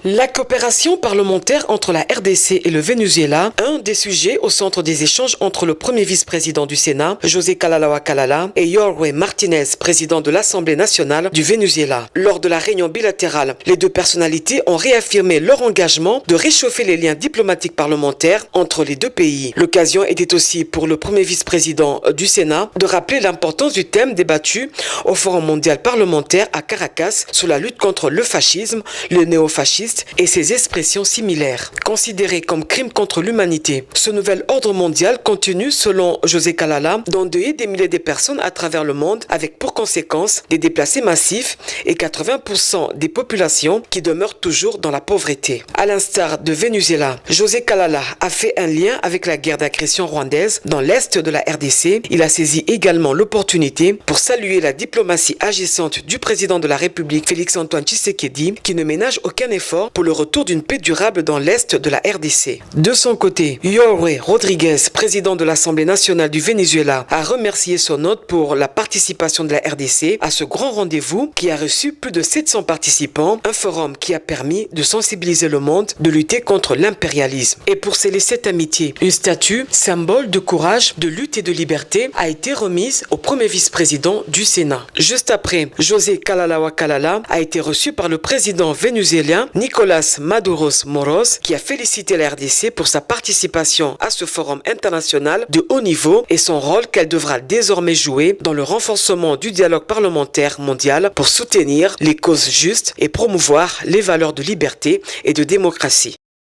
La coopération parlementaire entre la RDC et le Venezuela, un des sujets au centre des échanges entre le premier vice-président du Sénat, José Kalalawa Kalala, et Jorge Martinez, président de l'Assemblée nationale du Venezuela. Lors de la réunion bilatérale, les deux personnalités ont réaffirmé leur engagement de réchauffer les liens diplomatiques parlementaires entre les deux pays. L'occasion était aussi pour le premier vice-président du Sénat de rappeler l'importance du thème débattu au Forum mondial parlementaire à Caracas sur la lutte contre le fascisme, le néofascisme et ses expressions similaires. Considéré comme crime contre l'humanité, ce nouvel ordre mondial continue, selon José Kalala, d'endeuiller des milliers de personnes à travers le monde, avec pour conséquence des déplacés massifs et 80% des populations qui demeurent toujours dans la pauvreté. À l'instar de Venezuela, José Kalala a fait un lien avec la guerre d'agression rwandaise dans l'est de la RDC. Il a saisi également l'opportunité pour saluer la diplomatie agissante du président de la République, Félix-Antoine Tshisekedi, qui ne ménage aucun effort pour le retour d'une paix durable dans l'est de la RDC. De son côté, Jorge Rodriguez, président de l'Assemblée nationale du Venezuela, a remercié son hôte pour la participation de la RDC à ce grand rendez-vous qui a reçu plus de 700 participants, un forum qui a permis de sensibiliser le monde, de lutter contre l'impérialisme. Et pour sceller cette amitié, une statue, symbole de courage, de lutte et de liberté, a été remise au premier vice-président du Sénat. Juste après, José Kalalawa Kalala a été reçu par le président vénézuélien Nicolás Maduros Moros, qui a félicité la RDC pour sa participation à ce forum international de haut niveau et son rôle qu'elle devra désormais jouer dans le renforcement du dialogue parlementaire mondial pour soutenir les causes justes et promouvoir les valeurs de liberté et de démocratie.